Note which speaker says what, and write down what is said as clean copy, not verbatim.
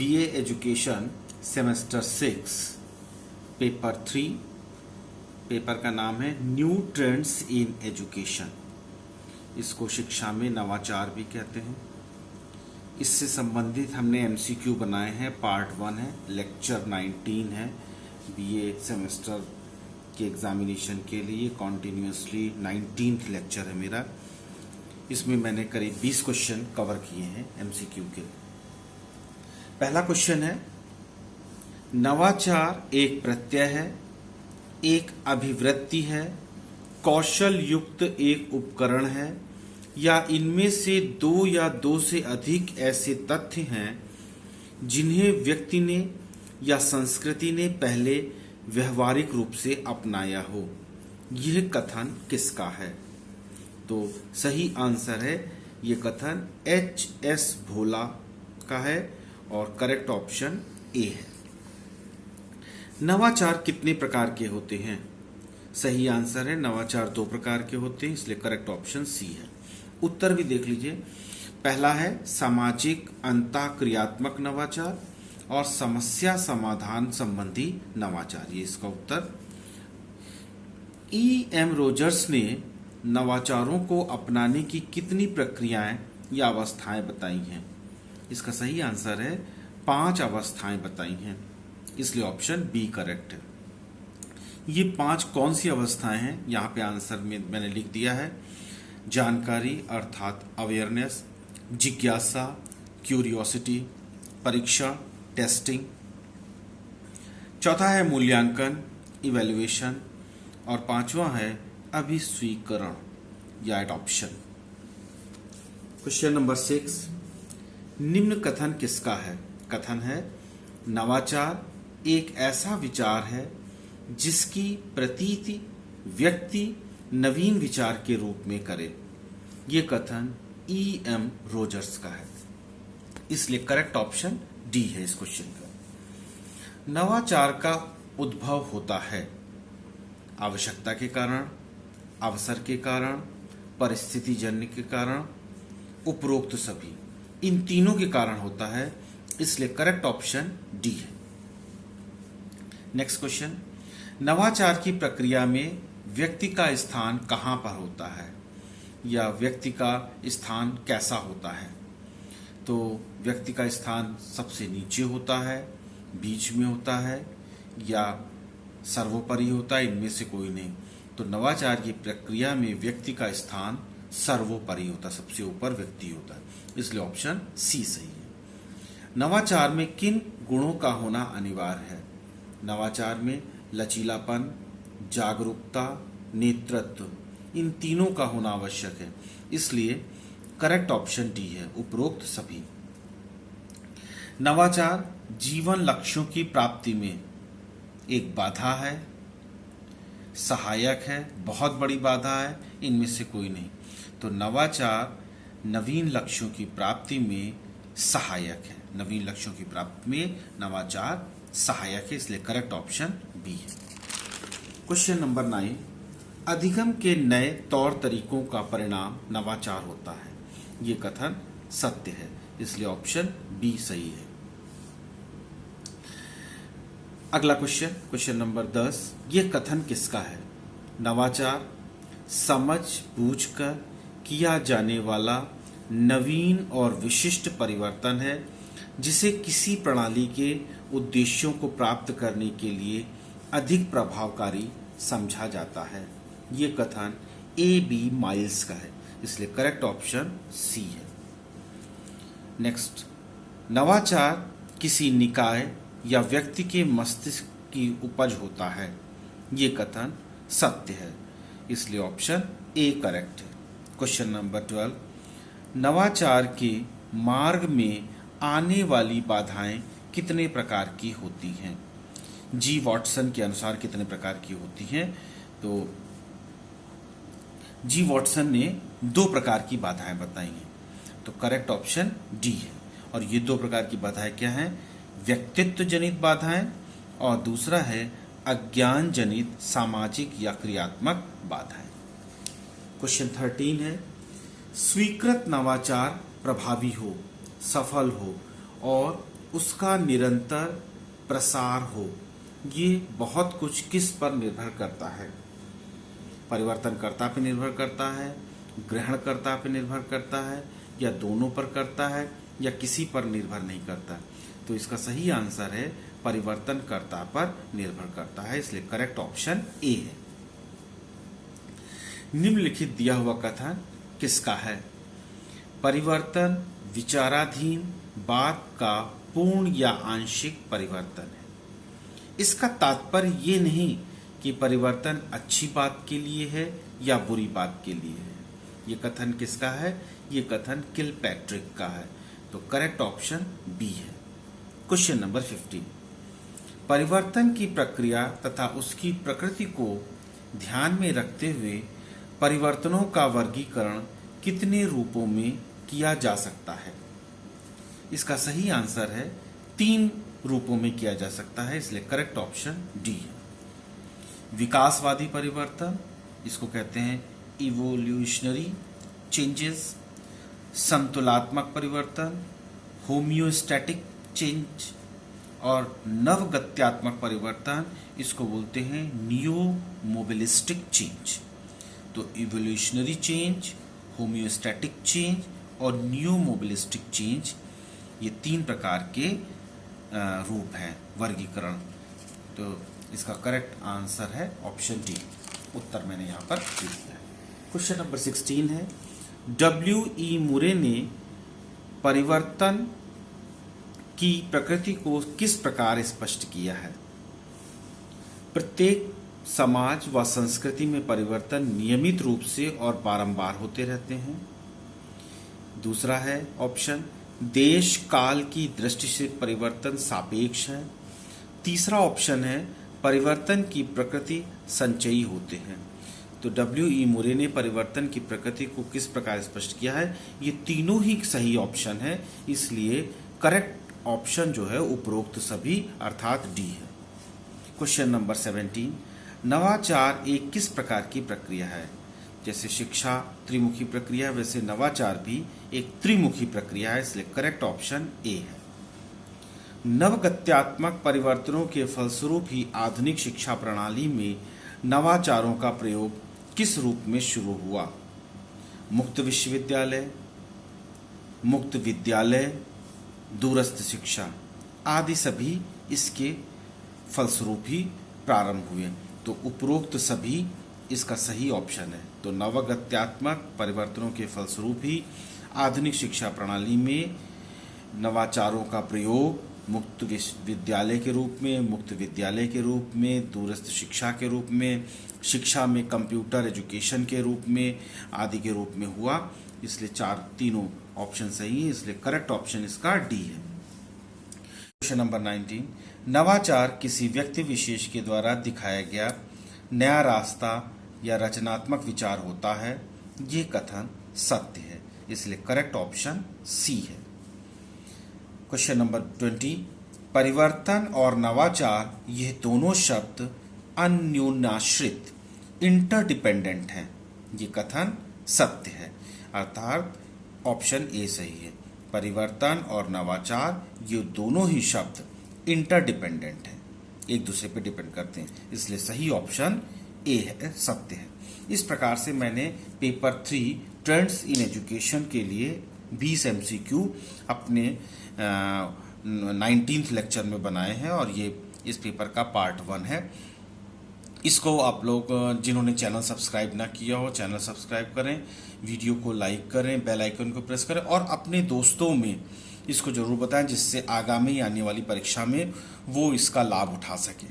Speaker 1: BA education semester 6 paper 3। Paper का नाम है न्यू ट्रेंड्स इन एजुकेशन। इसको शिक्षा में नवाचार भी कहते हैं। इससे संबंधित हमने एमसीक्यू बनाए हैं। पार्ट 1 है, लेक्चर 19 है। बीए सेमेस्टर के एग्जामिनेशन के लिए कॉन्टिन्यूसली 19th लेक्चर है मेरा। इसमें मैंने करीब 20 क्वेश्चन कवर किए हैं एमसीक्यू के। पहला क्वेश्चन है, नवाचार एक प्रत्यय है, एक अभिवृत्ति है, कौशल युक्त एक उपकरण है, या इनमें से दो या दो से अधिक ऐसे तथ्य हैं जिन्हें व्यक्ति ने या संस्कृति ने पहले व्यवहारिक रूप से अपनाया हो। यह कथन किसका है? तो सही आंसर है, यह कथन H.S. भोला का है और करेक्ट ऑप्शन ए है। नवाचार कितने प्रकार के होते हैं? सही आंसर है, नवाचार 2 प्रकार के होते हैं, इसलिए करेक्ट ऑप्शन सी है। उत्तर भी देख लीजिए। पहला है सामाजिक अंतःक्रियात्मक नवाचार और समस्या समाधान संबंधी नवाचार। ये इसका उत्तर। E.M. रोजर्स ने नवाचारों को अपनाने की कितनी प्रक्रियाएं या अवस्थाएं बताई हैं? इसका सही आंसर है 5 अवस्थाएं बताई हैं, इसलिए ऑप्शन बी करेक्ट है। ये 5 कौन सी अवस्थाएं हैं? यहाँ पे आंसर में मैंने लिख दिया है। जानकारी अर्थात अवेयरनेस, जिज्ञासा क्यूरियोसिटी, परीक्षा टेस्टिंग। चौथा है मूल्यांकन इवैल्यूएशन, और 5वां है अभिस्वीकरण या एडॉप्शन। क्वेश्चन नंबर 6, निम्न कथन किसका है? कथन है, नवाचार एक ऐसा विचार है जिसकी प्रतीति व्यक्ति नवीन विचार के रूप में करे। यह कथन E.M. रोजर्स का है, इसलिए करेक्ट ऑप्शन डी है इस क्वेश्चन का। नवाचार का उद्भव होता है आवश्यकता के कारण, अवसर के कारण, परिस्थिति जन्य के कारण, उपरोक्त सभी। इन तीनों के कारण होता है, इसलिए करेक्ट ऑप्शन डी है। नेक्स्ट क्वेश्चन, नवाचार की प्रक्रिया में व्यक्ति का स्थान कहां पर होता है या व्यक्ति का स्थान कैसा होता है? तो व्यक्ति का स्थान सबसे नीचे होता है, बीच में होता है, या सर्वोपरि होता है, इनमें से कोई नहीं। तो नवाचार की प्रक्रिया में व्यक्ति का स्थान सर्वोपरि होता है, सबसे ऊपर व्यक्ति होता है, इसलिए ऑप्शन सी सही है। नवाचार में किन गुणों का होना अनिवार्य है? नवाचार में लचीलापन, जागरूकता, नेतृत्व, इन तीनों का होना आवश्यक है, इसलिए करेक्ट ऑप्शन डी है, उपरोक्त सभी। नवाचार जीवन लक्ष्यों की प्राप्ति में एक बाधा है, सहायक है, बहुत बड़ी बाधा है, इनमें से कोई नहीं। तो नवाचार नवीन लक्ष्यों की प्राप्ति में सहायक है। नवीन लक्ष्यों की प्राप्ति में नवाचार सहायक है, इसलिए करेक्ट ऑप्शन बी है। क्वेश्चन नंबर 9, अधिगम के नए तौर तरीकों का परिणाम नवाचार होता है। ये कथन सत्य है, इसलिए ऑप्शन बी सही है। अगला क्वेश्चन, क्वेश्चन नंबर 10, ये कथन किसका है? नवाचार समझ बूझकर किया जाने वाला नवीन और विशिष्ट परिवर्तन है जिसे किसी प्रणाली के उद्देश्यों को प्राप्त करने के लिए अधिक प्रभावकारी समझा जाता है। ये कथन A.B. माइल्स का है, इसलिए करेक्ट ऑप्शन सी है। नेक्स्ट, नवाचार किसी निकाय या व्यक्ति के मस्तिष्क की उपज होता है। ये कथन सत्य है, इसलिए ऑप्शन ए करेक्ट है। क्वेश्चन नंबर 12, नवाचार के मार्ग में आने वाली बाधाएं कितने प्रकार की होती हैं? जी वॉटसन के अनुसार कितने प्रकार की होती हैं? तो जी वॉटसन ने 2 प्रकार की बाधाएं बताई हैं, तो करेक्ट ऑप्शन डी है। और ये 2 प्रकार की बाधाएं क्या हैं? व्यक्तित्व जनित बाधाएं, और दूसरा है अज्ञान जनित सामाजिक या क्रियात्मक बाधाएं। क्वेश्चन 13 है, स्वीकृत नवाचार प्रभावी हो, सफल हो और उसका निरंतर प्रसार हो। ये बहुत कुछ किस पर निर्भर करता है? परिवर्तनकर्ता पर निर्भर करता है, ग्रहणकर्ता पर निर्भर करता है, या दोनों पर करता है, या किसी पर निर्भर नहीं करता। तो इसका सही आंसर है परिवर्तनकर्ता पर निर्भर करता है, इसलिए करेक्ट ऑप्शन ए है। निम्नलिखित दिया हुआ कथन किसका है? परिवर्तन विचाराधीन बात का पूर्ण या आंशिक परिवर्तन है। इसका तात्पर्य ये नहीं कि परिवर्तन अच्छी बात के लिए है या बुरी बात के लिए है। ये कथन किसका है? ये कथन किलपैट्रिक का है। तो करेक्ट ऑप्शन बी है। क्वेश्चन नंबर 15, परिवर्तन की प्रक्रिया तथा उसकी प्रकृति को ध्यान में रखते हुए परिवर्तनों का वर्गीकरण कितने रूपों में किया जा सकता है? इसका सही आंसर है 3 रूपों में किया जा सकता है, इसलिए करेक्ट ऑप्शन डी है। विकासवादी परिवर्तन, इसको कहते हैं इवोल्यूशनरी चेंजेस। संतुलात्मक परिवर्तन, होम्योस्टैटिक चेंज। और नवगत्यात्मक परिवर्तन, इसको बोलते हैं नियो मोबिलिस्टिक चेंज। तो इवोल्यूशनरी चेंज, होम्योस्टैटिक चेंज और नियो मोबिलिस्टिक चेंज, ये 3 प्रकार के रूप हैं वर्गीकरण। तो इसका करेक्ट आंसर है ऑप्शन डी। उत्तर मैंने यहाँ पर दे दिया है। क्वेश्चन नंबर 16 है, W.E. मुरे ने परिवर्तन की प्रकृति को किस प्रकार स्पष्ट किया है? प्रत्येक समाज व संस्कृति में परिवर्तन नियमित रूप से और बारंबार होते रहते हैं। दूसरा है ऑप्शन, देश काल की दृष्टि से परिवर्तन सापेक्ष है। तीसरा ऑप्शन है, परिवर्तन की प्रकृति संचयी होते हैं। तो W.E. मुरे ने परिवर्तन की प्रकृति को किस प्रकार स्पष्ट किया है? ये तीनों ही सही ऑप्शन है, इसलिए करेक्ट ऑप्शन जो है उपरोक्त सभी अर्थात डी है। क्वेश्चन नंबर 17, नवाचार एक किस प्रकार की प्रक्रिया है? जैसे शिक्षा त्रिमुखी प्रक्रिया, वैसे नवाचार भी एक त्रिमुखी प्रक्रिया है, इसलिए करेक्ट ऑप्शन ए है। नवगत्यात्मक परिवर्तनों के फलस्वरूप ही आधुनिक शिक्षा प्रणाली में नवाचारों का प्रयोग किस रूप में शुरू हुआ? मुक्त विश्वविद्यालय, मुक्त विद्यालय, दूरस्थ शिक्षा आदि सभी इसके फलस्वरूप ही प्रारंभ हुए। तो उपरोक्त सभी इसका सही ऑप्शन है। तो नवगत्यात्मक परिवर्तनों के फलस्वरूप ही आधुनिक शिक्षा प्रणाली में नवाचारों का प्रयोग मुक्त विश्वविद्यालय के रूप में, मुक्त विद्यालय के रूप में, दूरस्थ शिक्षा के रूप में, शिक्षा में कंप्यूटर एजुकेशन के रूप में आदि के रूप में हुआ, इसलिए तीनों ऑप्शन सही है, इसलिए करेक्ट ऑप्शन इसका डी है। क्वेश्चन नंबर 19, नवाचार किसी व्यक्ति विशेष के द्वारा दिखाया गया नया रास्ता या रचनात्मक विचार होता है। ये कथन सत्य है, इसलिए करेक्ट ऑप्शन सी है। क्वेश्चन नंबर 20, परिवर्तन और नवाचार ये दोनों शब्द अन्योन्याश्रित इंटरडिपेंडेंट हैं। ये कथन सत्य है, अर्थात ऑप्शन ए सही है। परिवर्तन और नवाचार ये दोनों ही शब्द इंटरडिपेंडेंट हैं, एक दूसरे पे डिपेंड करते हैं, इसलिए सही ऑप्शन ए है, सत्य है। इस प्रकार से मैंने पेपर 3 ट्रेंड्स इन एजुकेशन के लिए 20 MCQ अपने 19th लेक्चर में बनाए हैं और ये इस पेपर का पार्ट 1 है। इसको आप लोग जिन्होंने चैनल सब्सक्राइब ना किया हो चैनल सब्सक्राइब करें, वीडियो को लाइक करें, बेल आइकन को प्रेस करें और अपने दोस्तों में इसको जरूर बताएं जिससे आगामी आने वाली परीक्षा में वो इसका लाभ उठा सकें।